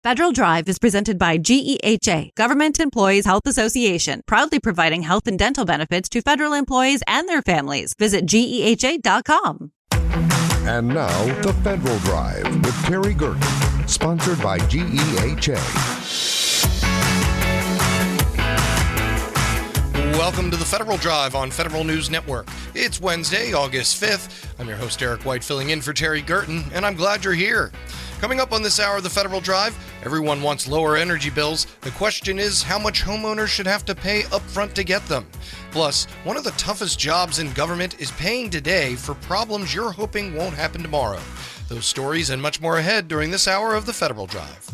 Federal Drive is presented by GEHA, Government Employees Health Association, proudly providing health and dental benefits to federal employees and their families. Visit GEHA.com. And now, the Federal Drive with Terry Gerton, sponsored by GEHA. Welcome to the Federal Drive on Federal News Network. It's Wednesday, August 5th. I'm your host, Eric White, filling in for Terry Gerton, and I'm glad you're here. Coming up on this hour of the Federal Drive, everyone wants lower energy bills. The question is how much homeowners should have to pay upfront to get them. Plus, one of the toughest jobs in government is paying today for problems you're hoping won't happen tomorrow. Those stories and much more ahead during this hour of the Federal Drive.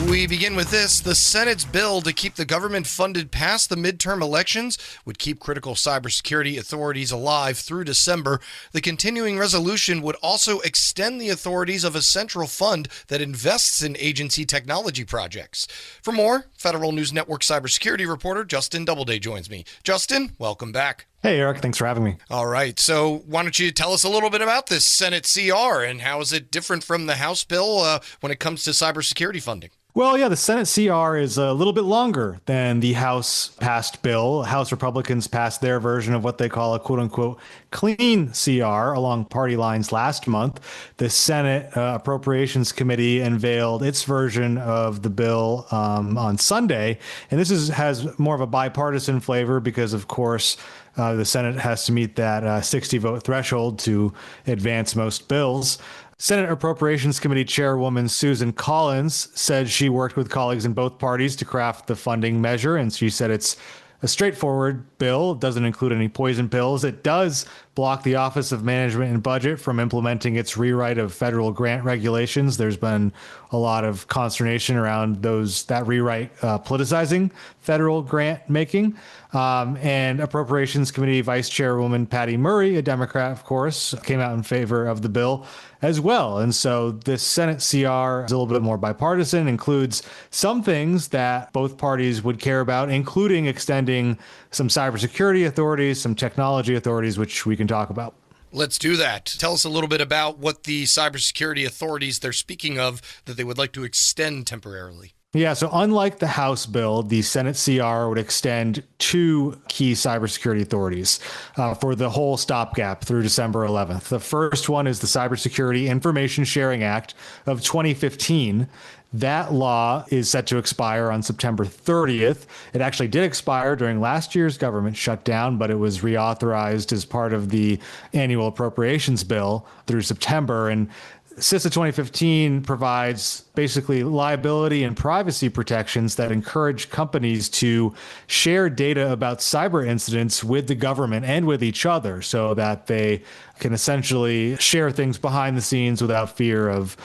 We begin with this. The Senate's bill to keep the government funded past the midterm elections would keep critical cybersecurity authorities alive through December. The continuing resolution would also extend the authorities of a central fund that invests in agency technology projects. For more, Federal News Network cybersecurity reporter Justin Doubleday joins me. Justin, welcome back. Hey, Eric. Thanks for having me. All right. So why don't you tell us a little bit about this Senate CR and how is it different from the House bill when it comes to cybersecurity funding? Well, yeah, the Senate CR is a little bit longer than the House passed bill. House Republicans passed their version of what they call a quote-unquote clean CR along party lines last month. The Senate Appropriations Committee unveiled its version of the bill on Sunday. And this has more of a bipartisan flavor because, of course, the Senate has to meet that 60-vote threshold to advance most bills. Senate Appropriations Committee Chairwoman Susan Collins said she worked with colleagues in both parties to craft the funding measure, and she said it's a straightforward bill. It doesn't include any poison pills. It does block the Office of Management and Budget from implementing its rewrite of federal grant regulations. There's been a lot of consternation around that rewrite politicizing federal grant making. And Appropriations Committee Vice Chairwoman Patty Murray, a Democrat, of course, came out in favor of the bill as well. And so this Senate CR is a little bit more bipartisan, includes some things that both parties would care about, including extending some cybersecurity authorities, some technology authorities, which we can talk about. Let's do that. Tell us a little bit about what the cybersecurity authorities they're speaking of that they would like to extend temporarily. Yeah, so unlike the House bill, the Senate CR would extend two key cybersecurity authorities for the whole stopgap through December 11th. The first one is the Cybersecurity Information Sharing Act of 2015. That law is set to expire on September 30th. It actually did expire during last year's government shutdown, but it was reauthorized as part of the annual appropriations bill through September. And CISA 2015 provides basically liability and privacy protections that encourage companies to share data about cyber incidents with the government and with each other so that they can essentially share things behind the scenes without fear of,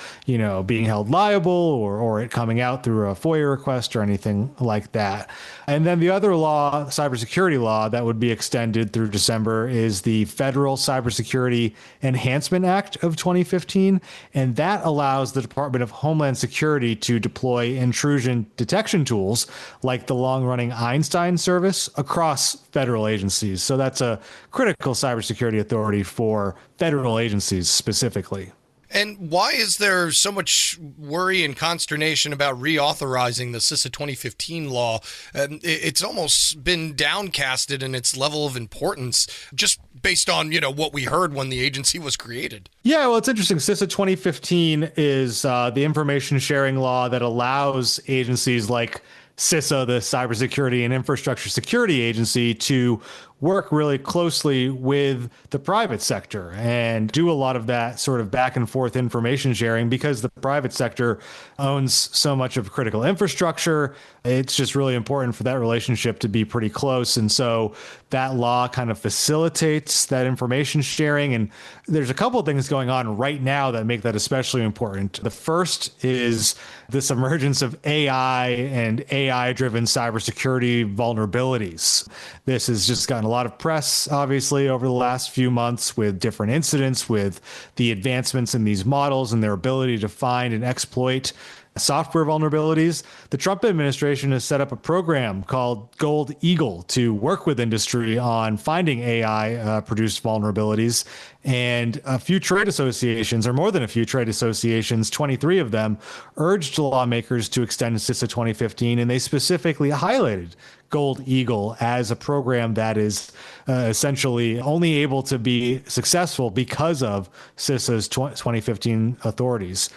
being held liable or it coming out through a FOIA request or anything like that. And then the other law, cybersecurity law, that would be extended through December is the Federal Cybersecurity Enhancement Act of 2015. And that allows the Department of Homeland Security to deploy intrusion detection tools like the long-running Einstein service across federal agencies. So that's a critical cybersecurity authority for federal agencies specifically. And why is there so much worry and consternation about reauthorizing the CISA 2015 law? It's almost been downcasted in its level of importance just based on, what we heard when the agency was created. Yeah, well, it's interesting. CISA 2015 is the information sharing law that allows agencies like CISA, the Cybersecurity and Infrastructure Security Agency, to work really closely with the private sector and do a lot of that sort of back and forth information sharing because the private sector owns so much of critical infrastructure. It's just really important for that relationship to be pretty close. And so that law kind of facilitates that information sharing. And there's a couple of things going on right now that make that especially important. The first is this emergence of AI and AI-driven cybersecurity vulnerabilities. This has just gotten a lot of press, obviously, over the last few months with different incidents, with the advancements in these models and their ability to find and exploit software vulnerabilities. The Trump administration has set up a program called Gold Eagle to work with industry on finding AI-produced vulnerabilities. And a few trade associations, or more than a few trade associations, 23 of them, urged lawmakers to extend CISA 2015, and they specifically highlighted Gold Eagle as a program that is essentially only able to be successful because of CISA's 2015 authorities.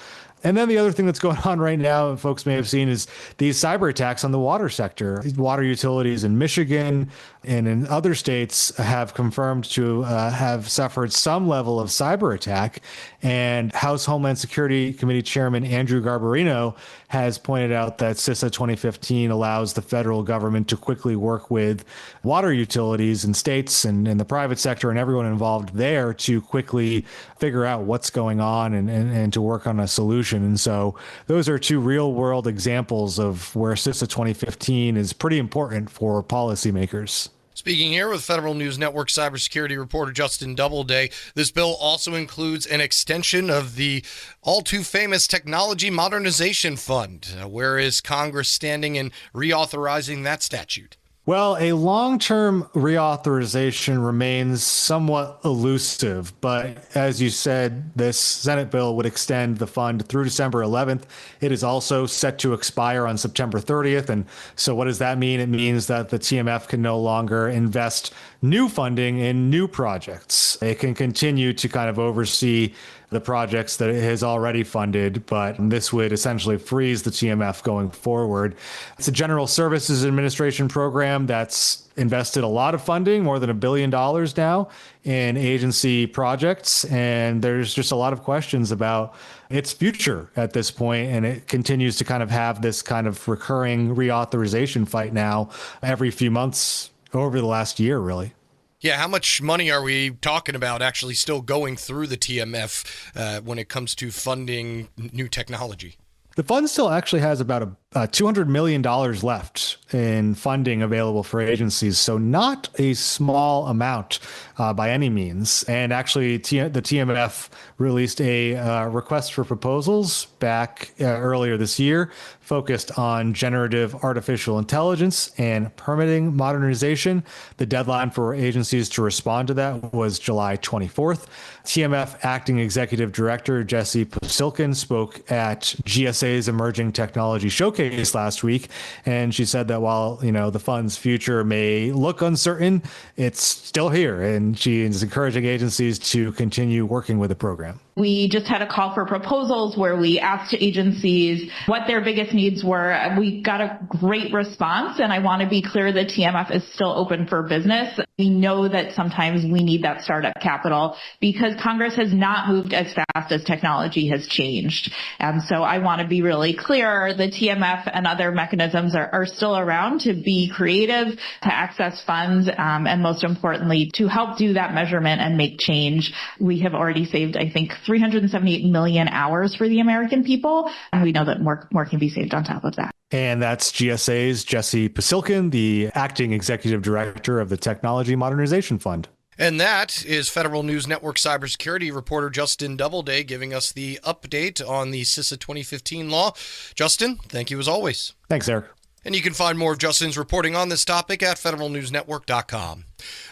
And then the other thing that's going on right now, folks may have seen, is these cyber attacks on the water sector. Water utilities in Michigan and in other states have confirmed to have suffered some level of cyber attack. And House Homeland Security Committee Chairman Andrew Garbarino has pointed out that CISA 2015 allows the federal government to quickly work with water utilities and states and the private sector and everyone involved there to quickly figure out what's going on and to work on a solution. And so those are two real world examples of where CISA 2015 is pretty important for policymakers. Speaking here with Federal News Network cybersecurity reporter Justin Doubleday, this bill also includes an extension of the all-too-famous Technology Modernization Fund. Where is Congress standing in reauthorizing that statute? Well, a long-term reauthorization remains somewhat elusive, but as you said, this Senate bill would extend the fund through December 11th. It is also set to expire on September 30th. And so what does that mean? It means that the TMF can no longer invest new funding in new projects. It can continue to kind of oversee the projects that it has already funded, but this would essentially freeze the TMF going forward. It's a General Services Administration program that's invested a lot of funding, more than $1 billion now, in agency projects. And there's just a lot of questions about its future at this point. And it continues to kind of have this kind of recurring reauthorization fight now every few months over the last year, really. Yeah, how much money are we talking about actually still going through the TMF when it comes to funding new technology? The fund still actually has about $200 million left in funding available for agencies, so not a small amount by any means. And actually, the TMF released a request for proposals back earlier this year, focused on generative artificial intelligence and permitting modernization. The deadline for agencies to respond to that was July 24th. TMF Acting Executive Director Jesse Pasilkin spoke at GSA's Emerging Technology Showcase last week, and she said that while the fund's future may look uncertain, it's still here, and she is encouraging agencies to continue working with the program. We just had a call for proposals where we asked agencies what their biggest needs were. We got a great response, and I want to be clear that TMF is still open for business. We know that sometimes we need that startup capital because Congress has not moved as fast as technology has changed. And so I want to be really clear, the TMF and other mechanisms are still around to be creative, to access funds, and most importantly, to help do that measurement and make change. We have already saved, I think, 378 million hours for the American people, and we know that more can be saved on top of that. And that's GSA's Jesse Pasilkin, the acting executive director of the Technology Modernization Fund. And that is Federal News Network cybersecurity reporter Justin Doubleday giving us the update on the CISA 2015 law. Justin, thank you as always. Thanks, Eric. And you can find more of Justin's reporting on this topic at federalnewsnetwork.com.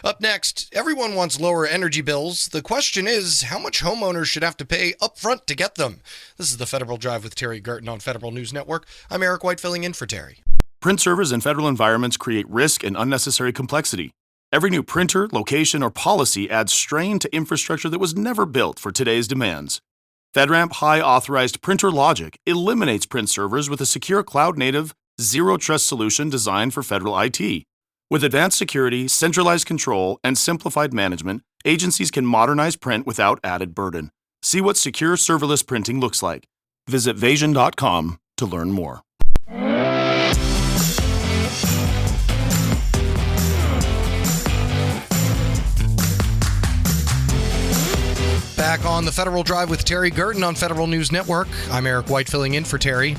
Up next, everyone wants lower energy bills. The question is, how much homeowners should have to pay upfront to get them? This is the Federal Drive with Terry Gerton on Federal News Network. I'm Eric White filling in for Terry. Print servers in federal environments create risk and unnecessary complexity. Every new printer, location, or policy adds strain to infrastructure that was never built for today's demands. FedRAMP High Authorized Printer Logic eliminates print servers with a secure cloud-native, zero-trust solution designed for federal IT. With advanced security, centralized control, and simplified management, agencies can modernize print without added burden. See what secure serverless printing looks like. Visit Vasion.com to learn more. Back on the Federal Drive with Terry Gerton on Federal News Network. I'm Eric White filling in for Terry.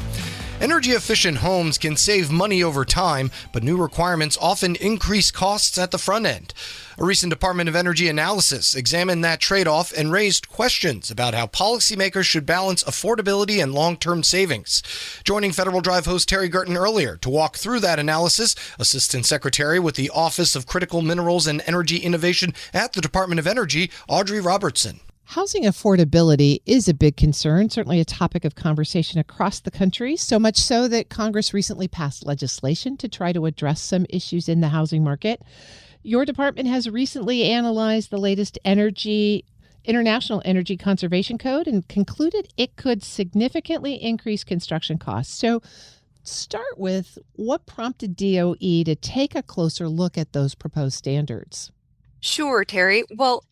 Energy-efficient homes can save money over time, but new requirements often increase costs at the front end. A recent Department of Energy analysis examined that trade-off and raised questions about how policymakers should balance affordability and long-term savings. Joining Federal Drive host Terry Gerton earlier to walk through that analysis, Assistant Secretary with the Office of Critical Minerals and Energy Innovation at the Department of Energy, Audrey Robertson. Housing affordability is a big concern, certainly a topic of conversation across the country, so much so that Congress recently passed legislation to try to address some issues in the housing market. Your department has recently analyzed the latest International Energy Conservation Code and concluded it could significantly increase construction costs. So start with what prompted DOE to take a closer look at those proposed standards? Sure, Terry. Well,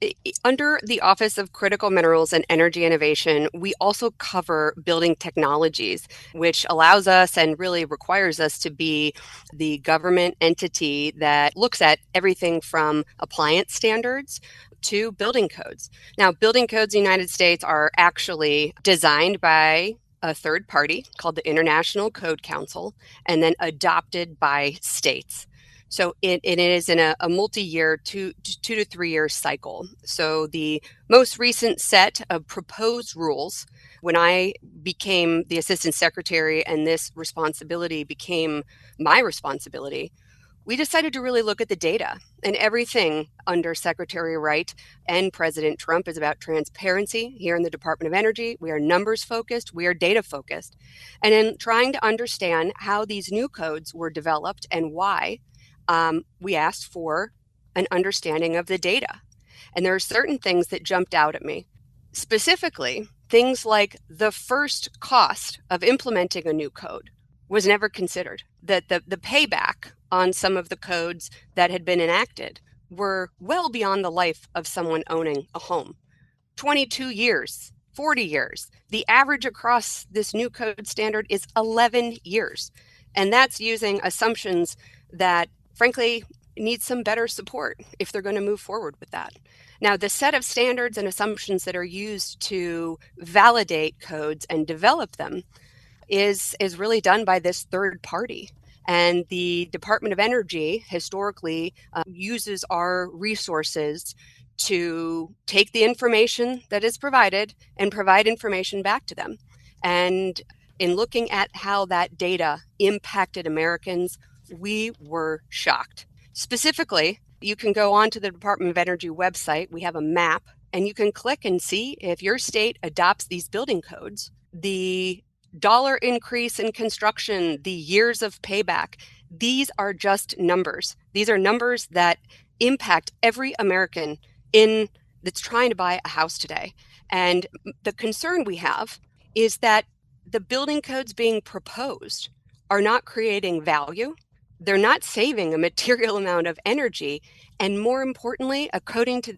under the Office of Critical Minerals and Energy Innovation, we also cover building technologies, which allows us and really requires us to be the government entity that looks at everything from appliance standards to building codes. Now, building codes in the United States are actually designed by a third party called the International Code Council and then adopted by states. So it is in a multi-year, 2 to 3 year cycle. So the most recent set of proposed rules, when I became the assistant secretary and this responsibility became my responsibility, we decided to really look at the data. And everything under Secretary Wright and President Trump is about transparency. Here in the Department of Energy, we are numbers focused, we are data focused. And in trying to understand how these new codes were developed and why, we asked for an understanding of the data. And there are certain things that jumped out at me. Specifically, things like the first cost of implementing a new code was never considered. That the payback on some of the codes that had been enacted were well beyond the life of someone owning a home. 22 years, 40 years. The average across this new code standard is 11 years. And that's using assumptions that frankly, need some better support if they're going to move forward with that. Now, the set of standards and assumptions that are used to validate codes and develop them is really done by this third party. And the Department of Energy historically uses our resources to take the information that is provided and provide information back to them. And in looking at how that data impacted Americans, we were shocked. Specifically, you can go onto the Department of Energy website. We have a map, and you can click and see if your state adopts these building codes, the dollar increase in construction, the years of payback. These are just numbers. These are numbers that impact every American that's trying to buy a house today. And the concern we have is that the building codes being proposed are not creating value. They're not saving a material amount of energy, and more importantly, according to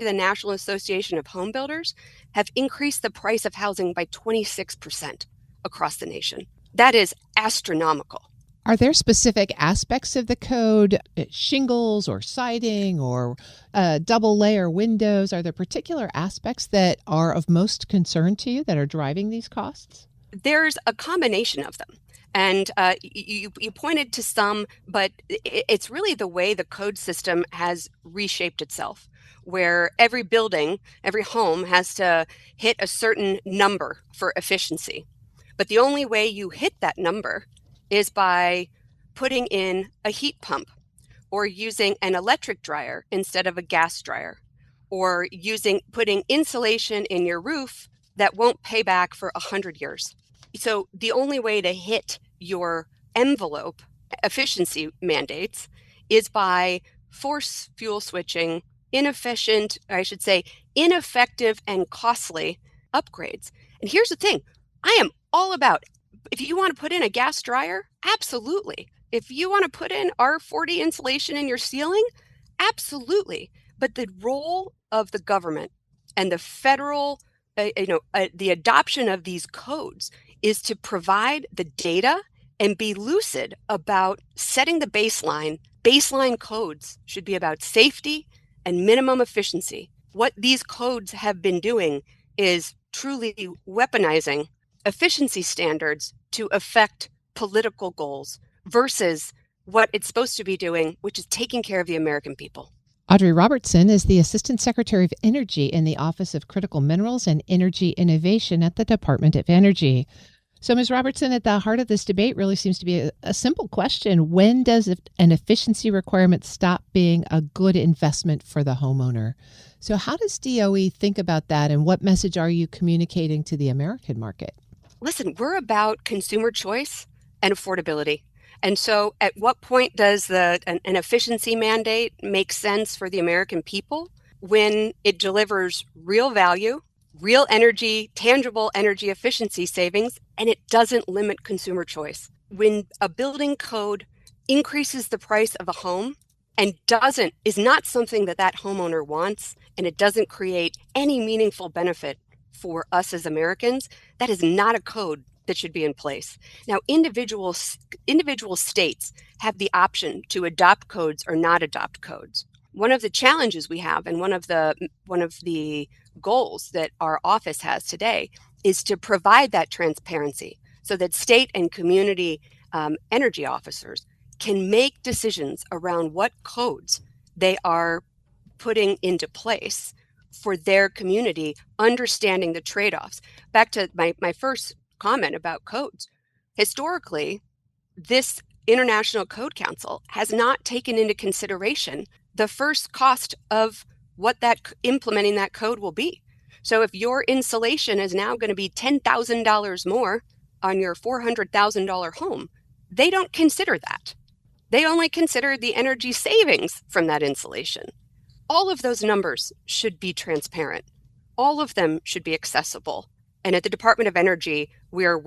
the National Association of Home Builders, have increased the price of housing by 26% across the nation. That is astronomical. Are there specific aspects of the code, shingles or siding or double layer windows? Are there particular aspects that are of most concern to you that are driving these costs? There's a combination of them. And you pointed to some, but it's really the way the code system has reshaped itself, where every building, every home has to hit a certain number for efficiency. But the only way you hit that number is by putting in a heat pump or using an electric dryer instead of a gas dryer, or putting insulation in your roof that won't pay back for 100 years. So the only way to hit your envelope efficiency mandates is by force fuel switching ineffective and costly upgrades. And here's the thing, I am all about, if you want to put in a gas dryer, absolutely. If you want to put in R40 insulation in your ceiling, absolutely. But the role of the government and the federal, the adoption of these codes is to provide the data and be lucid about setting the baseline. Baseline codes should be about safety and minimum efficiency. What these codes have been doing is truly weaponizing efficiency standards to affect political goals versus what it's supposed to be doing, which is taking care of the American people. Audrey Robertson is the Assistant Secretary of Energy in the Office of Critical Minerals and Energy Innovation at the Department of Energy. So, Ms. Robertson, at the heart of this debate really seems to be a simple question. When does an efficiency requirement stop being a good investment for the homeowner? So how does DOE think about that, and what message are you communicating to the American market? Listen, we're about consumer choice and affordability. And so at what point does an efficiency mandate make sense for the American people? When it delivers real value, real energy, tangible energy efficiency savings, and it doesn't limit consumer choice. When a building code increases the price of a home and is not something that homeowner wants, and it doesn't create any meaningful benefit for us as Americans, that is not a code that should be in place. Now, individual states have the option to adopt codes or not adopt codes. One of the challenges we have, and one of the goals that our office has today, is to provide that transparency so that state and community energy officers can make decisions around what codes they are putting into place for their community, understanding the trade-offs. Back to my first comment about codes. Historically, this International Code Council has not taken into consideration the first cost of what implementing that code will be. So if your insulation is now going to be $10,000 more on your $400,000 home, they don't consider that. They only consider the energy savings from that insulation. All of those numbers should be transparent. All of them should be accessible. And at the Department of Energy, we are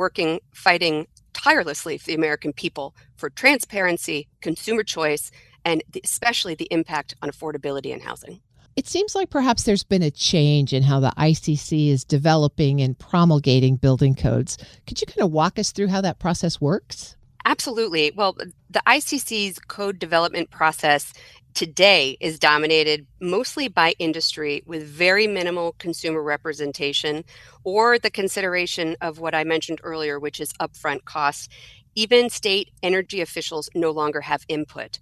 fighting tirelessly for the American people for transparency, consumer choice, and especially the impact on affordability and housing. It seems like perhaps there's been a change in how the ICC is developing and promulgating building codes. Could you kind of walk us through how that process works? Absolutely. Well, the ICC's code development process today is dominated mostly by industry with very minimal consumer representation or the consideration of what I mentioned earlier, which is upfront costs. Even state energy officials no longer have input.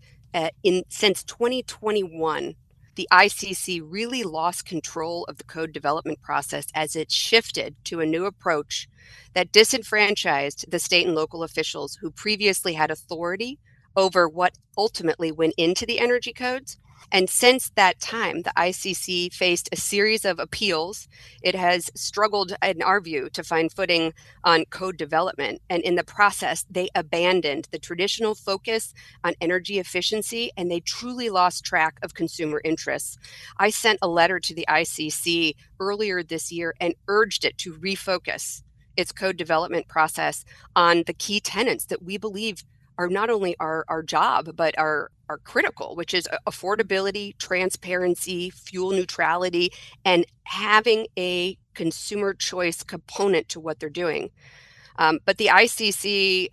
Since 2021, the ICC really lost control of the code development process as it shifted to a new approach that disenfranchised the state and local officials who previously had authority over what ultimately went into the energy codes. And since that time, the ICC faced a series of appeals. It has struggled, in our view, to find footing on code development. And in the process, they abandoned the traditional focus on energy efficiency, and they truly lost track of consumer interests. I sent a letter to the ICC earlier this year and urged it to refocus its code development process on the key tenets that we believe are not only our job, but are critical, which is affordability, transparency, fuel neutrality, and having a consumer choice component to what they're doing. But the ICC,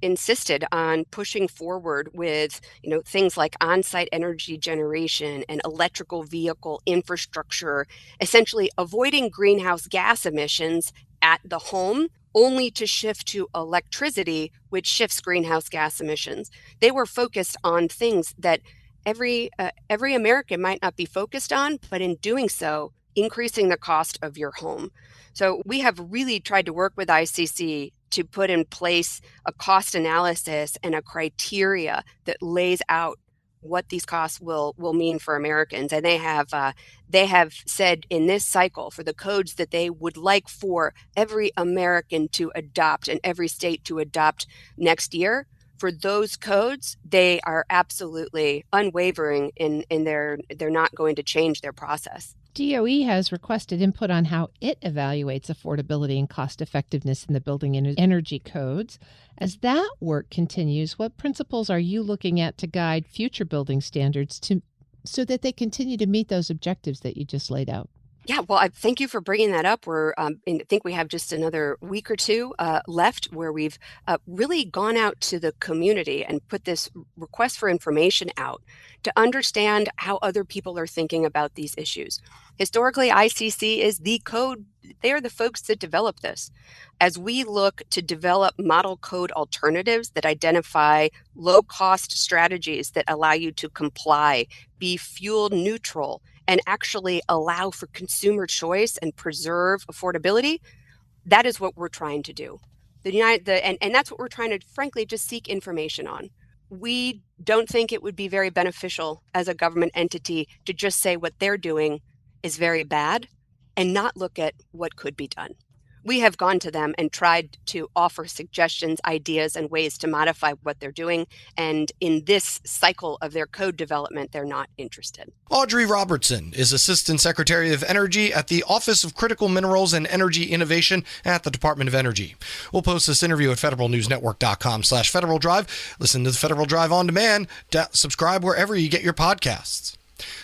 insisted on pushing forward with, things like on-site energy generation and electrical vehicle infrastructure, essentially avoiding greenhouse gas emissions at the home, only to shift to electricity, which shifts greenhouse gas emissions. They were focused on things that every American might not be focused on, but in doing so, increasing the cost of your home. So we have really tried to work with ICC to put in place a cost analysis and a criteria that lays out what these costs will mean for Americans. And they have said in this cycle for the codes that they would like for every American to adopt and every state to adopt next year. For those codes, they are absolutely unwavering in they're not going to change their process. DOE has requested input on how it evaluates affordability and cost effectiveness in the building energy codes. As that work continues, what principles are you looking at to guide future building standards so that they continue to meet those objectives that you just laid out? Yeah, well, I thank you for bringing that up. I think we have just another week or two left where we've really gone out to the community and put this request for information out to understand how other people are thinking about these issues. Historically, ICC is the code They are the folks that develop this. As we look to develop model code alternatives that identify low-cost strategies that allow you to comply, be fuel neutral, and actually allow for consumer choice and preserve affordability, that is what we're trying to do. And that's what we're trying to, frankly, just seek information on. We don't think it would be very beneficial as a government entity to just say what they're doing is very bad and not look at what could be done. We have gone to them and tried to offer suggestions, ideas, and ways to modify what they're doing. And in this cycle of their code development, they're not interested. Audrey Robertson is Assistant Secretary of Energy at the Office of Critical Minerals and Energy Innovation at the Department of Energy. We'll post this interview at federalnewsnetwork.com/Federal Drive. Listen to the Federal Drive on demand. Subscribe wherever you get your podcasts.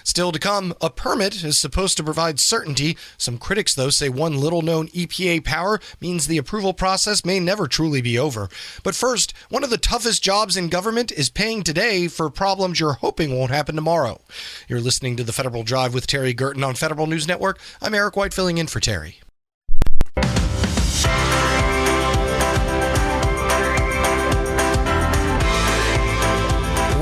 Still to come, a permit is supposed to provide certainty. Some critics, though, say one little-known EPA power means the approval process may never truly be over. But first, one of the toughest jobs in government is paying today for problems you're hoping won't happen tomorrow. You're listening to the Federal Drive with Terry Gerton on Federal News Network. I'm Eric White, filling in for Terry.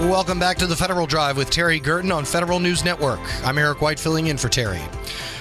Welcome back to the Federal Drive with Terry Gerton on Federal News Network. I'm Eric White, filling in for Terry.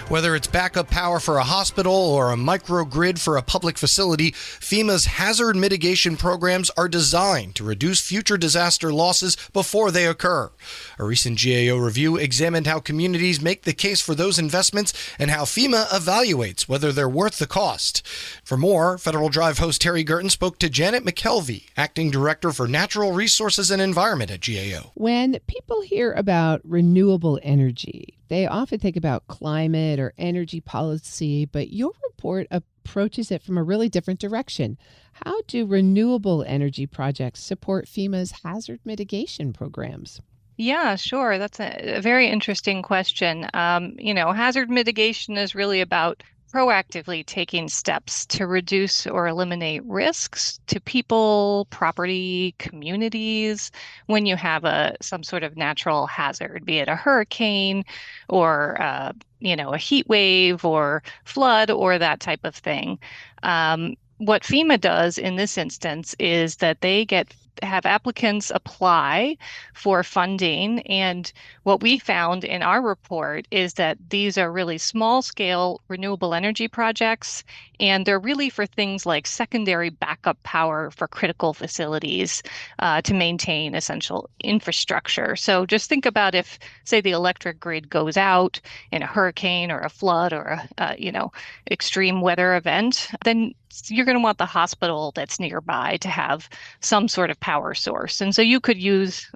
Whether it's backup power for a hospital or a microgrid for a public facility, FEMA's hazard mitigation programs are designed to reduce future disaster losses before they occur. A recent GAO review examined how communities make the case for those investments and how FEMA evaluates whether they're worth the cost. For more, Federal Drive host Terry Gerton spoke to Janet McKelvey, Acting Director for Natural Resources and Environment at GAO. When people hear about renewable energy, they often think about climate or energy policy, but your report approaches it from a really different direction. How do renewable energy projects support FEMA's hazard mitigation programs? Yeah, sure. That's a very interesting question. Hazard mitigation is really about proactively taking steps to reduce or eliminate risks to people, property, communities when you have some sort of natural hazard, be it a hurricane or a heat wave or flood or that type of thing. What FEMA does in this instance is that they have applicants apply for funding. And what we found in our report is that these are really small scale renewable energy projects. And they're really for things like secondary backup power for critical facilities to maintain essential infrastructure. So just think about if, say, the electric grid goes out in a hurricane or a flood or extreme weather event, then you're going to want the hospital that's nearby to have some sort of power source. And so you could use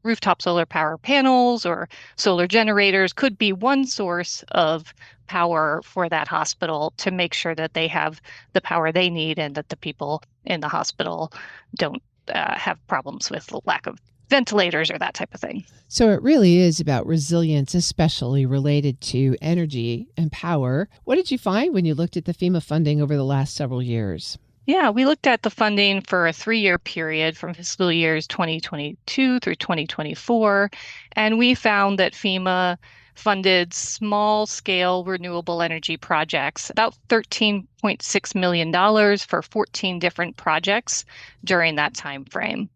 rooftop solar power panels or solar generators could be one source of power for that hospital to make sure that they have the power they need and that the people in the hospital don't have problems with the lack of ventilators or that type of thing. So it really is about resilience, especially related to energy and power. What did you find when you looked at the FEMA funding over the last several years? Yeah, we looked at the funding for a 3-year period from fiscal years 2022 through 2024, and we found that FEMA funded small-scale renewable energy projects, about $13.6 million for 14 different projects during that time frame.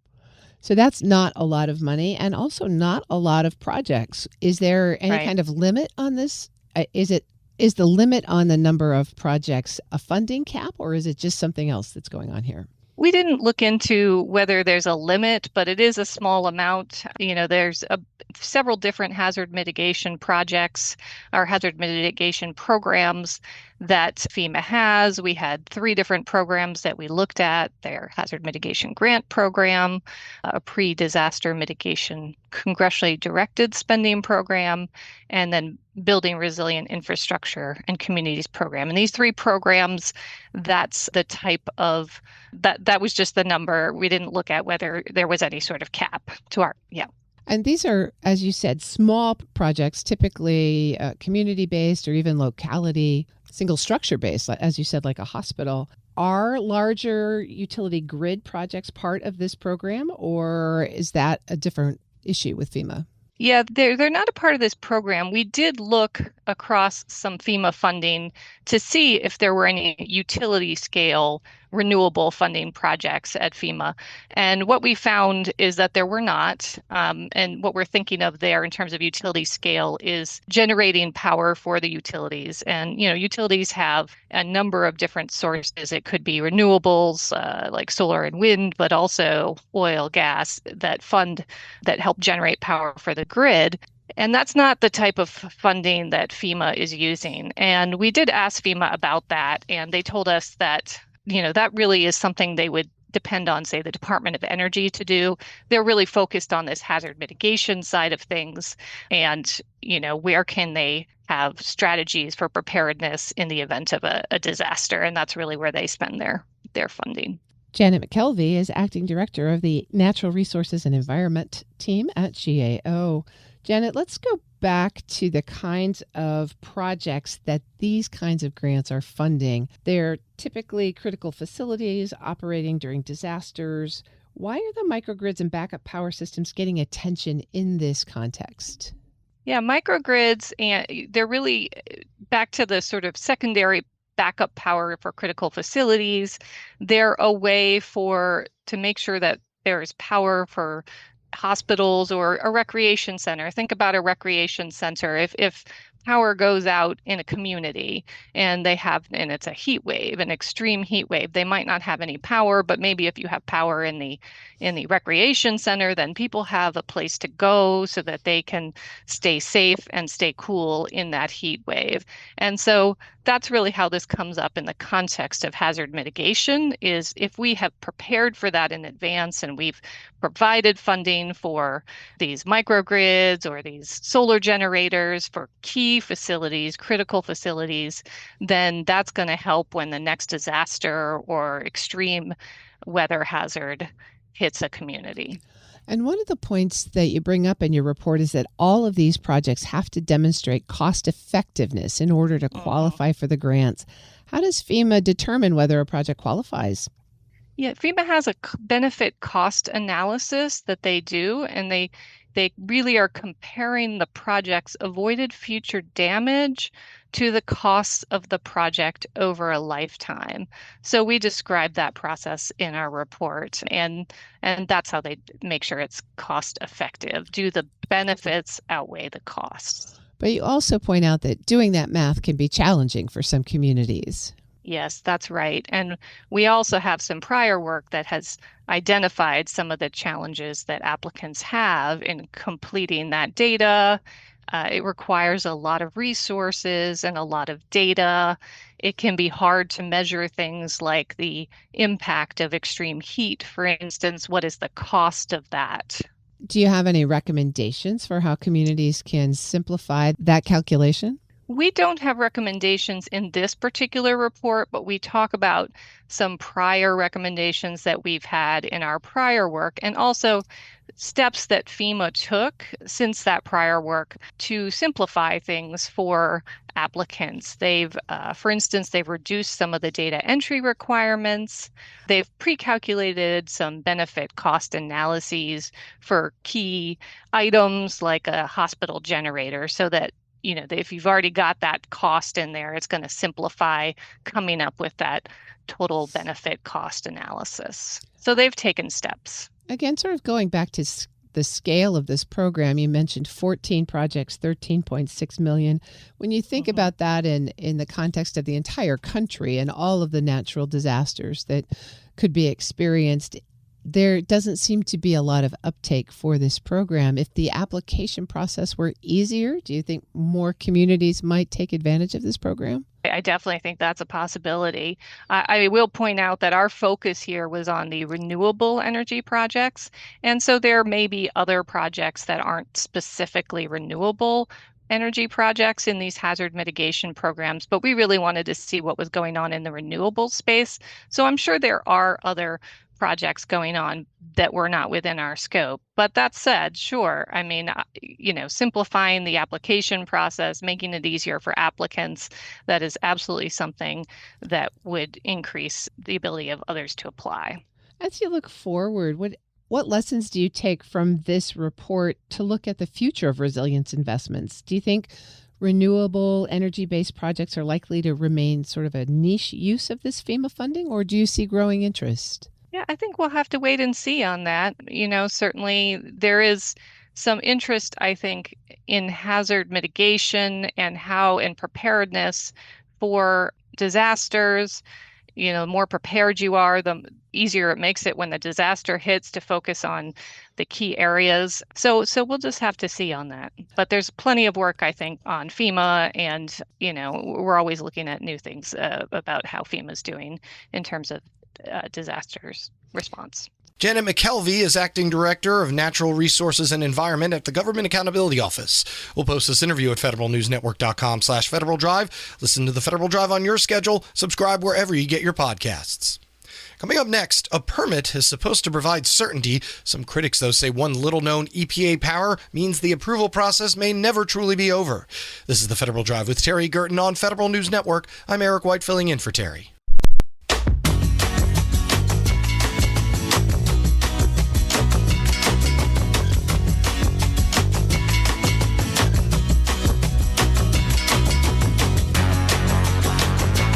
So that's not a lot of money and also not a lot of projects. Is there any kind of limit on this? Is the limit on the number of projects a funding cap, or is it just something else that's going on here? We didn't look into whether there's a limit, but it is a small amount. There's several different hazard mitigation projects or hazard mitigation programs that FEMA has. We had 3 different programs that we looked at: their hazard mitigation grant program, a pre-disaster mitigation congressionally directed spending program, and then building resilient infrastructure and communities program. And these 3 programs, that's the type of that was just the number. We didn't look at whether there was any sort of cap to our, And these are, as you said, small projects, typically community-based or even locality, single structure-based, as you said, like a hospital. Are larger utility grid projects part of this program, or is that a different issue with FEMA? Yeah, they're not a part of this program. We did look across some FEMA funding to see if there were any utility scale renewable funding projects at FEMA. And what we found is that there were not. And what we're thinking of there in terms of utility scale is generating power for the utilities. And, utilities have a number of different sources. It could be renewables, like solar and wind, but also oil, gas that help generate power for the grid. And that's not the type of funding that FEMA is using. And we did ask FEMA about that, and they told us that, that really is something they would depend on, say, the Department of Energy to do. They're really focused on this hazard mitigation side of things. And, where can they have strategies for preparedness in the event of a disaster? And that's really where they spend their funding. Janet McKelvey is acting director of the Natural Resources and Environment team at GAO. Janet, let's go back to the kinds of projects that these kinds of grants are funding. They're typically critical facilities operating during disasters. Why are the microgrids and backup power systems getting attention in this context? Yeah, microgrids, and they're really back to the sort of secondary backup power for critical facilities. They're a way to make sure that there's power for hospitals or a recreation center. Think about a recreation center. If power goes out in a community and it's a heat wave, an extreme heat wave, they might not have any power, but maybe if you have power in the recreation center, then people have a place to go so that they can stay safe and stay cool in that heat wave. And so that's really how this comes up in the context of hazard mitigation, is if we have prepared for that in advance and we've provided funding for these microgrids or these solar generators for key facilities, critical facilities, then that's going to help when the next disaster or extreme weather hazard hits a community. And one of the points that you bring up in your report is that all of these projects have to demonstrate cost effectiveness in order to qualify for the grants. How does FEMA determine whether a project qualifies? Yeah, FEMA has a benefit cost analysis that they do, and they really are comparing the project's avoided future damage to the costs of the project over a lifetime. So we describe that process in our report, and that's how they make sure it's cost effective. Do the benefits outweigh the costs? But you also point out that doing that math can be challenging for some communities. Yes, that's right. And we also have some prior work that has identified some of the challenges that applicants have in completing that data. It requires a lot of resources and a lot of data. It can be hard to measure things like the impact of extreme heat, for instance. What is the cost of that? Do you have any recommendations for how communities can simplify that calculation? We don't have recommendations in this particular report, but we talk about some prior recommendations that we've had in our prior work, and also steps that FEMA took since that prior work to simplify things for applicants. For instance, they've reduced some of the data entry requirements. They've pre-calculated some benefit cost analyses for key items like a hospital generator, so that if you've already got that cost in there, it's going to simplify coming up with that total benefit cost analysis. So they've taken steps. Again, sort of going back to the scale of this program, you mentioned 14 projects, 13.6 million. When you think about that in the context of the entire country and all of the natural disasters that could be experienced, there doesn't seem to be a lot of uptake for this program. If the application process were easier, do you think more communities might take advantage of this program? I definitely think that's a possibility. I will point out that our focus here was on the renewable energy projects. And so there may be other projects that aren't specifically renewable energy projects in these hazard mitigation programs, but we really wanted to see what was going on in the renewable space. So I'm sure there are other projects going on that were not within our scope. But that said, sure, I mean, simplifying the application process, making it easier for applicants, that is absolutely something that would increase the ability of others to apply. As you look forward, What lessons do you take from this report to look at the future of resilience investments? Do you think renewable energy-based projects are likely to remain sort of a niche use of this FEMA funding, or do you see growing interest? Yeah, I think we'll have to wait and see on that. Certainly there is some interest, I think, in hazard mitigation and preparedness for disasters. The more prepared you are, the easier it makes it when the disaster hits to focus on the key areas. So we'll just have to see on that. But there's plenty of work, I think, on FEMA, and we're always looking at new things about how FEMA's doing in terms of disasters response. Janet McKelvey is Acting Director of Natural Resources and Environment at the Government Accountability Office. We'll post this interview at federalnewsnetwork.com/Federal Drive. Listen to the Federal Drive on your schedule. Subscribe wherever you get your podcasts. Coming up next, a permit is supposed to provide certainty. Some critics, though, say one little-known EPA power means the approval process may never truly be over. This is the Federal Drive with Terry Gerton on Federal News Network. I'm Eric White, filling in for Terry.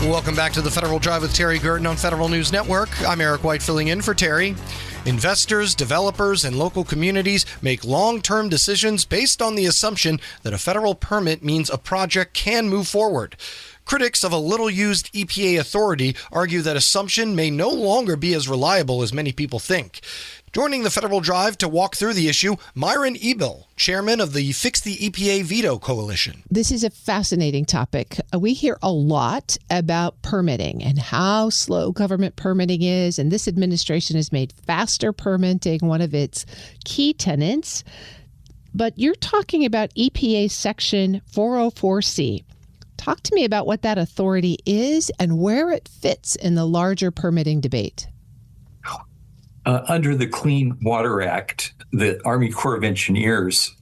Welcome back to the Federal Drive with Terry Gerton on Federal News Network. I'm Eric White, filling in for Terry. Investors, developers, and local communities make long-term decisions based on the assumption that a federal permit means a project can move forward. Critics of a little-used EPA authority argue that assumption may no longer be as reliable as many people think. Joining the Federal Drive to walk through the issue, Myron Ebel, chairman of the Fix the EPA Veto Coalition. This is a fascinating topic. We hear a lot about permitting and how slow government permitting is, and this administration has made faster permitting one of its key tenets. But you're talking about EPA Section 404C. Talk to me about what that authority is and where it fits in the larger permitting debate. Under the Clean Water Act, the Army Corps of Engineers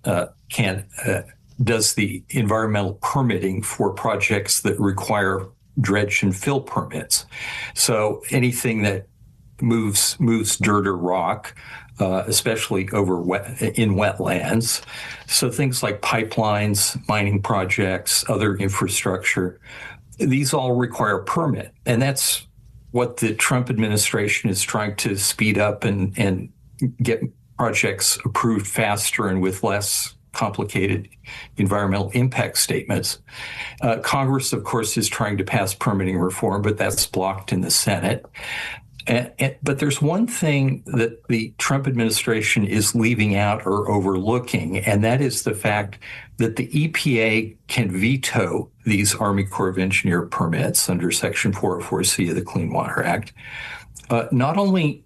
does the environmental permitting for projects that require dredge and fill permits. So anything that moves dirt or rock, especially in wetlands. So things like pipelines, mining projects, other infrastructure, these all require a permit, and that's what the Trump administration is trying to speed up and get projects approved faster and with less complicated environmental impact statements. Congress, of course, is trying to pass permitting reform, but that's blocked in the Senate. But there's one thing that the Trump administration is leaving out or overlooking, and that is the fact that the EPA can veto these Army Corps of Engineer permits under Section 404C of the Clean Water Act. Not only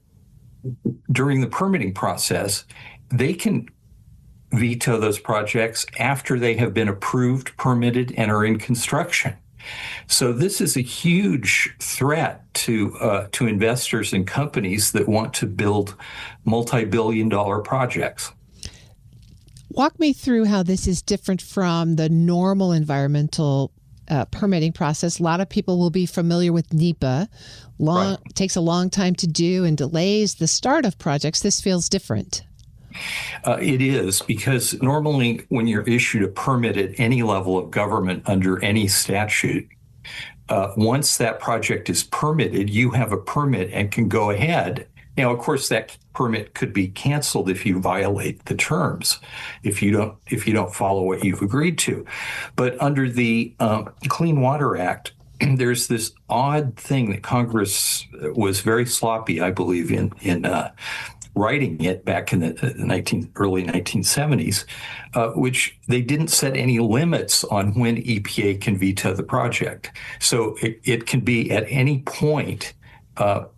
during the permitting process, they can veto those projects after they have been approved, permitted, and are in construction. So this is a huge threat to investors and companies that want to build multi-billion-dollar projects. Walk me through how this is different from the normal environmental permitting process. A lot of people will be familiar with NEPA. Right. Takes a long time to do and delays the start of projects. This feels different. It is, because normally when you're issued a permit at any level of government under any statute, once that project is permitted, you have a permit and can go ahead. Now, of course, that permit could be canceled if you violate the terms, if you don't follow what you've agreed to. But under the Clean Water Act, there's this odd thing that Congress was very sloppy, I believe, in writing it back in the early 1970s, which they didn't set any limits on when EPA can veto the project. So it can be at any point,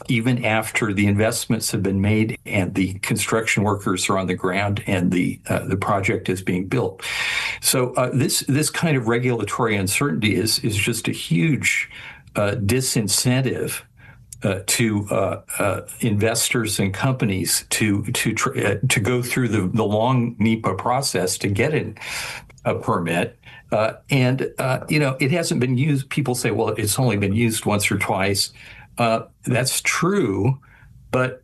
even after the investments have been made and the construction workers are on the ground and the project is being built. So this kind of regulatory uncertainty is just a huge disincentive to investors and companies to go through the long NEPA process to get a permit. It hasn't been used. People say, well, it's only been used once or twice. That's true, but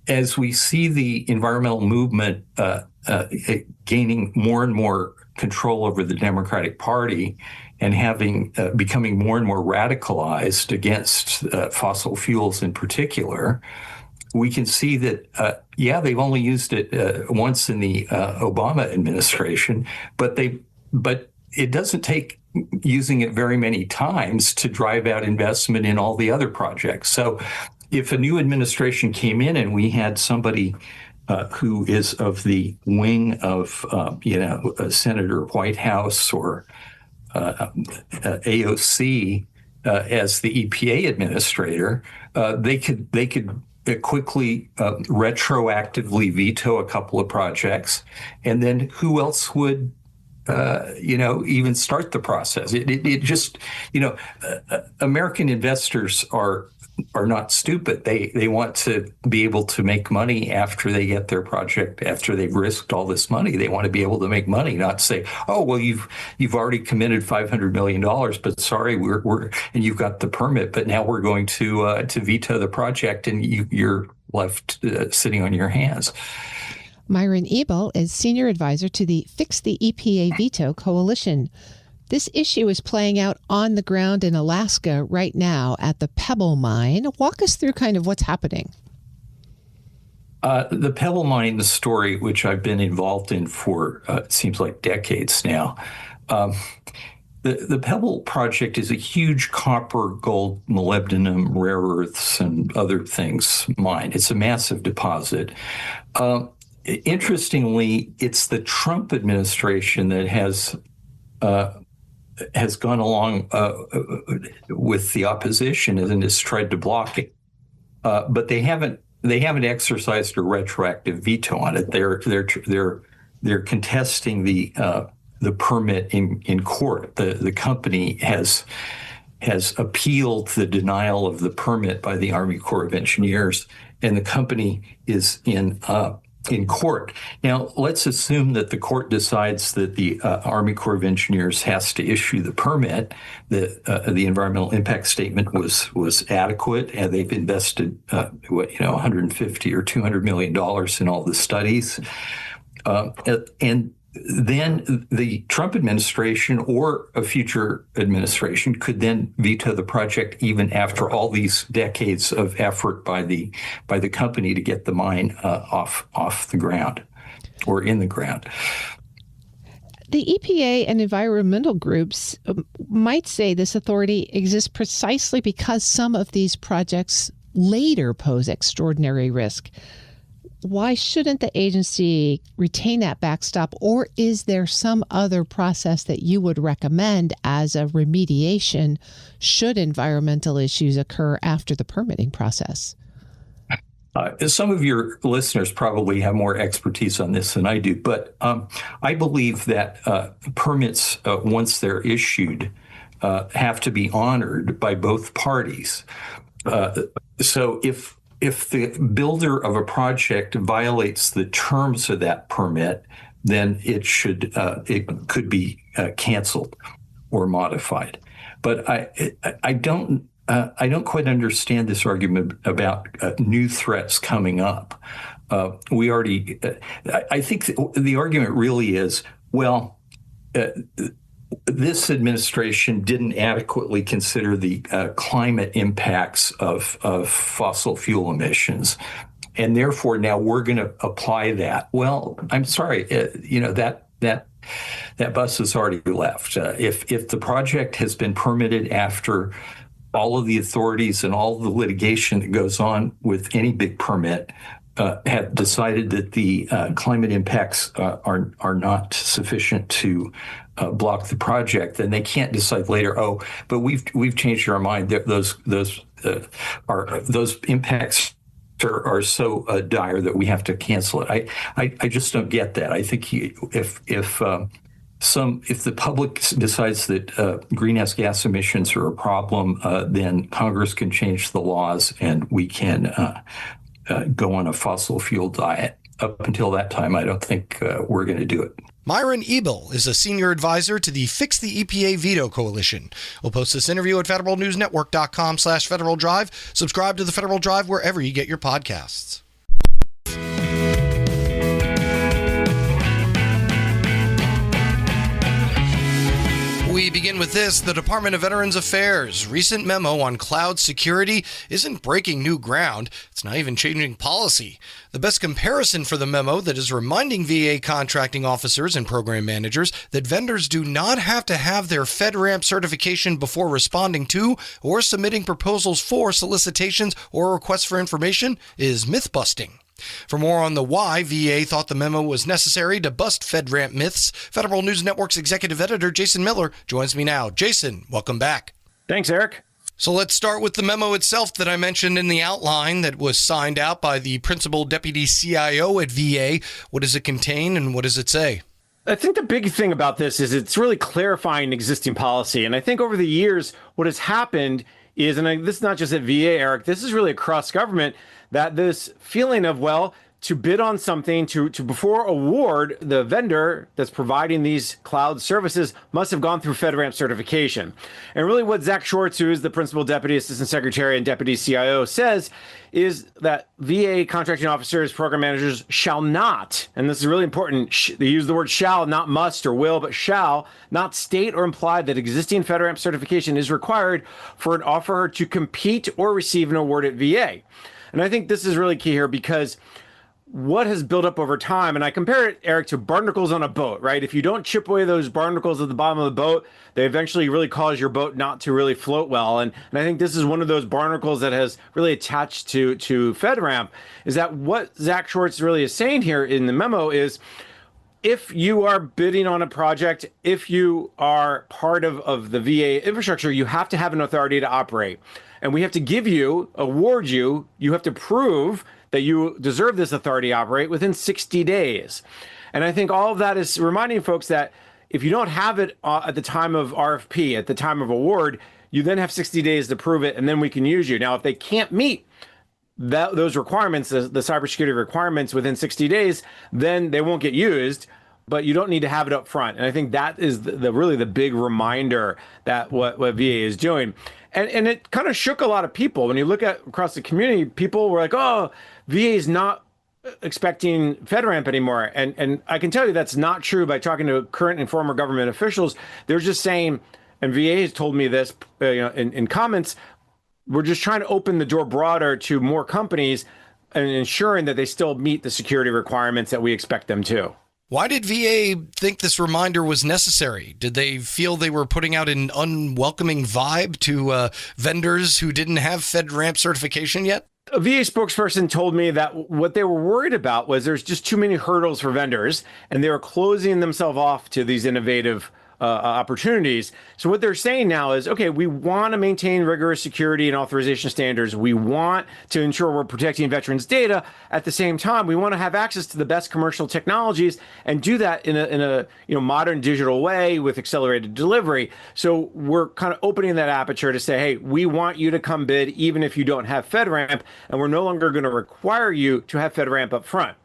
as we see the environmental movement gaining more and more control over the Democratic Party and becoming more and more radicalized against fossil fuels in particular, we can see that, they've only used it once in the Obama administration, but it doesn't take using it very many times to drive out investment in all the other projects. So if a new administration came in and we had somebody who is of the wing of, Senator Whitehouse or AOC as the EPA administrator, they could quickly retroactively veto a couple of projects, and then who else would even start the process? It just, American investors are not stupid. They want to be able to make money after they get their project, after they've risked all this money. They want to be able to make money, not say, oh, well, you've already committed $500 million, but sorry, we're and you've got the permit, but now we're going to veto the project, and you're left sitting on your hands. Myron Ebel is senior advisor to the Fix the EPA Veto Coalition. This issue is playing out on the ground in Alaska right now at the Pebble Mine. Walk us through kind of what's happening. The Pebble Mine, the story, which I've been involved in for, it seems like decades now. The Pebble project is a huge copper, gold, molybdenum, rare earths, and other things mine. It's a massive deposit. Interestingly, it's the Trump administration that has gone along with the opposition and has tried to block it, but they haven't exercised a retroactive veto on it. They're contesting the permit in court. The company has appealed the denial of the permit by the Army Corps of Engineers, and the company is in court. Now, let's assume that the court decides that the Army Corps of Engineers has to issue the permit. The environmental impact statement was adequate, and they've invested $150 or $200 million in all the studies, and then the Trump administration or a future administration could then veto the project even after all these decades of effort by the company to get the mine off the ground or in the ground. The EPA and environmental groups might say this authority exists precisely because some of these projects later pose extraordinary risk. Why shouldn't the agency retain that backstop, or is there some other process that you would recommend as a remediation should environmental issues occur after the permitting process? Some of your listeners probably have more expertise on this than I do, but I believe that permits, once they're issued, have to be honored by both parties. So if the builder of a project violates the terms of that permit, then it could be canceled or modified. But I don't quite understand this argument about new threats coming up. I think the argument really is, well, this administration didn't adequately consider the climate impacts of fossil fuel emissions, and therefore now we're going to apply that. Well, I'm sorry, that bus has already left. If the project has been permitted after all of the authorities and all the litigation that goes on with any big permit have decided that the climate impacts are not sufficient to block the project, then they can't decide later, oh, but we've changed our mind. Those impacts are so dire that we have to cancel it. I just don't get that. I think if the public decides that greenhouse gas emissions are a problem, then Congress can change the laws and we can go on a fossil fuel diet. Up until that time, I don't think we're going to do it. Myron Ebel is a senior advisor to the Fix the EPA Veto Coalition. We'll post this interview at federalnewsnetwork.com/Federal Drive. Subscribe to the Federal Drive wherever you get your podcasts. We begin with this. The Department of Veterans Affairs' recent memo on cloud security isn't breaking new ground. It's not even changing policy. The best comparison for the memo that is reminding VA contracting officers and program managers that vendors do not have to have their FedRAMP certification before responding to or submitting proposals for solicitations or requests for information is myth-busting. For more on the why VA thought the memo was necessary to bust FedRAMP myths, Federal News Network's executive editor Jason Miller joins me now. Jason, welcome back. Thanks, Eric. So let's start with the memo itself that I mentioned in the outline that was signed out by the principal deputy CIO at VA. What does it contain and what does it say? I think the big thing about this is it's really clarifying existing policy. And I think over the years, what has happened is, and this is not just at VA, Eric, this is really across government, that this feeling of, well, to bid on something, to before award, the vendor that's providing these cloud services must have gone through FedRAMP certification. And really what Zach Schwartz, who is the principal deputy assistant secretary and deputy CIO, says is that VA contracting officers, program managers shall not, and this is really important, they use the word shall, not must or will, but shall not state or imply that existing FedRAMP certification is required for an offeror to compete or receive an award at VA. And I think this is really key here because what has built up over time, and I compare it, Eric, to barnacles on a boat, right? If you don't chip away those barnacles at the bottom of the boat, they eventually really cause your boat not to really float well. And I think this is one of those barnacles that has really attached to FedRAMP, is that what Zach Schwartz really is saying here in the memo is, if you are bidding on a project, if you are part of the VA infrastructure, you have to have an authority to operate. And we have to give you, award you, you have to prove that you deserve this authority to operate within 60 days. And I think all of that is reminding folks that if you don't have it at the time of RFP, at the time of award, you then have 60 days to prove it, and then we can use you. Now, if they can't meet those requirements, the cybersecurity requirements within 60 days, then they won't get used, but you don't need to have it up front. And I think that is really the big reminder that what VA is doing. And it kind of shook a lot of people. When you look at across the community, people were like, oh, VA is not expecting FedRAMP anymore. And I can tell you that's not true by talking to current and former government officials. They're just saying, and VA has told me this in comments, we're just trying to open the door broader to more companies and ensuring that they still meet the security requirements that we expect them to. Why did VA think this reminder was necessary? Did they feel they were putting out an unwelcoming vibe to vendors who didn't have FedRAMP certification yet? A VA spokesperson told me that what they were worried about was there's just too many hurdles for vendors, and they were closing themselves off to these innovative opportunities. So what they're saying now is, okay, we want to maintain rigorous security and authorization standards. We want to ensure we're protecting veterans' data. At the same time, we want to have access to the best commercial technologies and do that in a modern digital way with accelerated delivery. So we're kind of opening that aperture to say, hey, we want you to come bid even if you don't have FedRAMP, and we're no longer going to require you to have FedRAMP up front.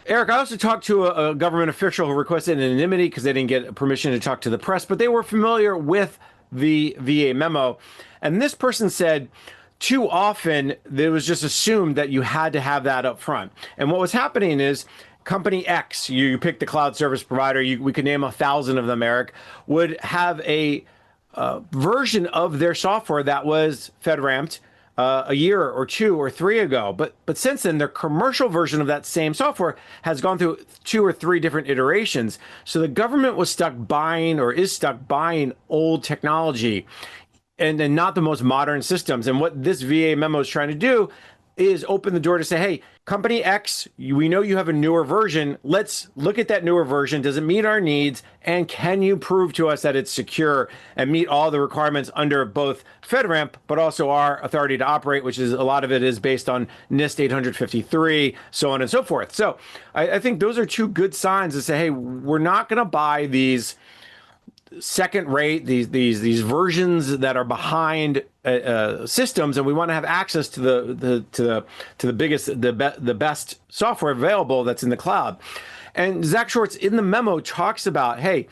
Eric, I also talked to a government official who requested anonymity because they didn't get permission to talk to the press, but they were familiar with the VA memo. And this person said, too often, it was just assumed that you had to have that up front. And what was happening is company X, you pick the cloud service provider, we could name 1,000 of them, Eric, would have a version of their software that was FedRAMPed a year or 2 or 3 ago. But since then, their commercial version of that same software has gone through 2 or 3 different iterations. So the government was stuck buying or is stuck buying old technology and not the most modern systems. And what this VA memo is trying to do is open the door to say, hey, company X, we know you have a newer version. Let's look at that newer version. Does it meet our needs? And can you prove to us that it's secure and meet all the requirements under both FedRAMP, but also our authority to operate, which is a lot of it is based on NIST 853, so on and so forth. So I think those are 2 good signs to say, hey, we're not going to buy these second rate, these versions that are behind systems, and we want to have access to the best software available that's in the cloud. And Zach Schwartz in the memo talks about, hey,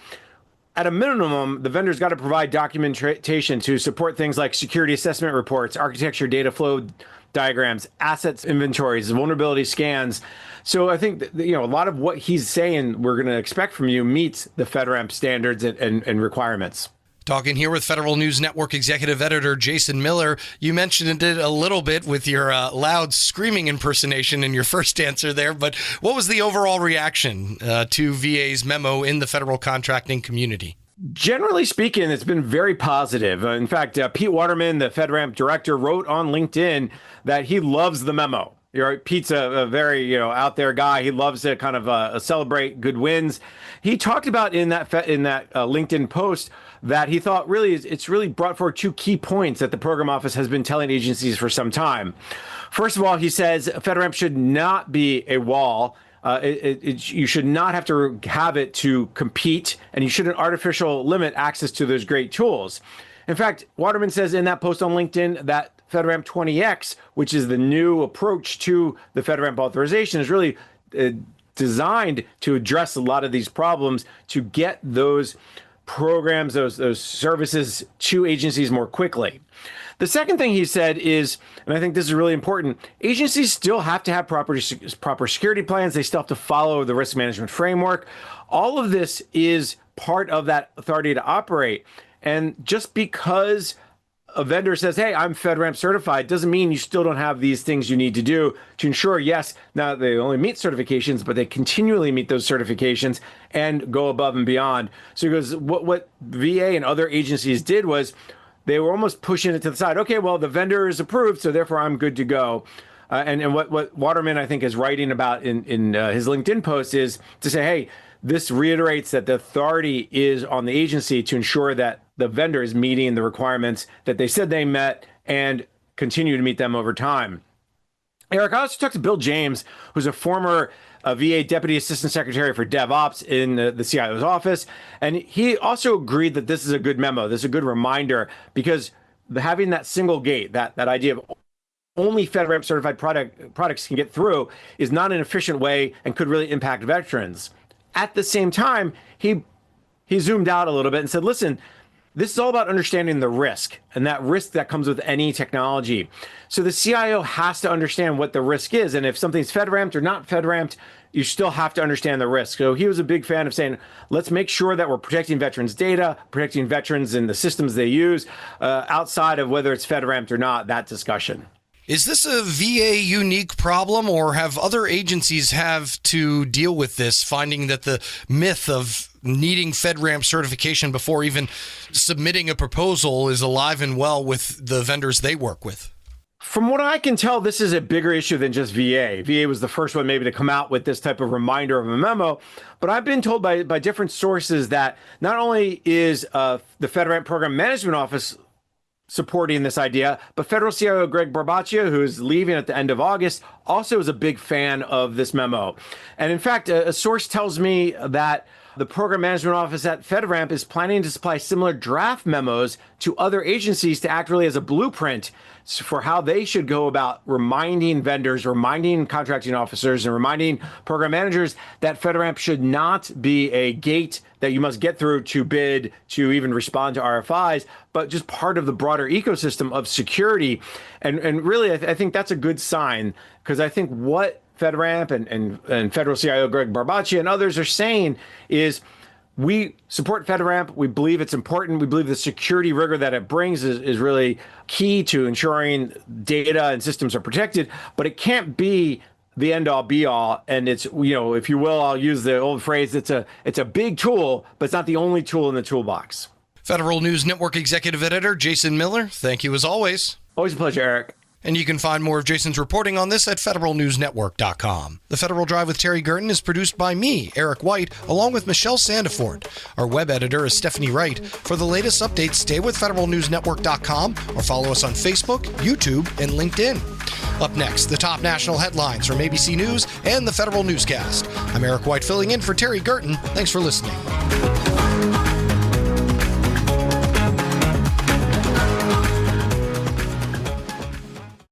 at a minimum, the vendor's got to provide documentation to support things like security assessment reports, architecture data flow diagrams, assets inventories, vulnerability scans. So I think that, a lot of what he's saying we're going to expect from you meets the FedRAMP standards and requirements. Talking here with Federal News Network Executive Editor Jason Miller. You mentioned it a little bit with your loud screaming impersonation in your first answer there, but what was the overall reaction to VA's memo in the federal contracting community? Generally speaking, it's been very positive. In fact, Pete Waterman, the FedRAMP director, wrote on LinkedIn that he loves the memo. Pete's a very out there guy. He loves to kind of celebrate good wins. He talked about in that LinkedIn post that he thought it's really brought forward two key points that the program office has been telling agencies for some time. First of all, he says FedRAMP should not be a wall. You should not have to have it to compete, and you shouldn't artificial limit access to those great tools. In fact, Waterman says in that post on LinkedIn that FedRAMP 20X, which is the new approach to the FedRAMP authorization, is really designed to address a lot of these problems, to get those programs, those services to agencies more quickly. The second thing he said is, and I think this is really important, agencies still have to have proper security plans. They still have to follow the risk management framework. All of this is part of that authority to operate. And just because a vendor says, hey, I'm FedRAMP certified, doesn't mean you still don't have these things you need to do to ensure, yes, now they only meet certifications, but they continually meet those certifications and go above and beyond. So he goes, what VA and other agencies did was they were almost pushing it to the side. Okay, well, the vendor is approved, so therefore I'm good to go. And what Waterman, I think, is writing about in his LinkedIn post is to say, hey, this reiterates that the authority is on the agency to ensure that the vendor is meeting the requirements that they said they met and continue to meet them over time. Eric, I also talked to Bill James, who's a former VA Deputy Assistant Secretary for DevOps in the CIO's office. And he also agreed that this is a good memo. This is a good reminder because having that single gate, that idea of only FedRAMP certified products can get through is not an efficient way and could really impact veterans. At the same time, he zoomed out a little bit and said, listen, this is all about understanding the risk and that risk that comes with any technology. So the CIO has to understand what the risk is. And if something's FedRAMPed or not FedRAMPed, you still have to understand the risk. So he was a big fan of saying, let's make sure that we're protecting veterans' data, protecting veterans and the systems they use outside of whether it's FedRAMPed or not, that discussion. Is this a VA unique problem, or have other agencies have to deal with this, finding that the myth of needing FedRAMP certification before even submitting a proposal is alive and well with the vendors they work with? From what I can tell, this is a bigger issue than just VA. VA was the first one maybe to come out with this type of reminder of a memo, but I've been told by different sources that not only is the FedRAMP Program Management Office supporting this idea, but Federal CIO Greg Barbaccia, who is leaving at the end of August, also is a big fan of this memo. And in fact, a source tells me that the Program Management Office at FedRAMP is planning to supply similar draft memos to other agencies to act really as a blueprint for how they should go about reminding vendors, reminding contracting officers, and reminding program managers that FedRAMP should not be a gate that you must get through to bid, to even respond to RFIs, but just part of the broader ecosystem of security. And really, I think that's a good sign, because I think what FedRAMP and Federal CIO Greg Barbaccia and others are saying is, we support FedRAMP. We believe it's important. We believe the security rigor that it brings is really key to ensuring data and systems are protected, but it can't be the end all be all. And it's, if you will, I'll use the old phrase, it's a big tool, but it's not the only tool in the toolbox. Federal News Network Executive Editor Jason Miller, thank you as always. Always a pleasure, Eric. And you can find more of Jason's reporting on this at federalnewsnetwork.com. The Federal Drive with Terry Gerton is produced by me, Eric White, along with Michelle Sandiford. Our web editor is Stephanie Wright. For the latest updates, stay with federalnewsnetwork.com or follow us on Facebook, YouTube, and LinkedIn. Up next, the top national headlines from ABC News and the Federal Newscast. I'm Eric White filling in for Terry Gerton. Thanks for listening.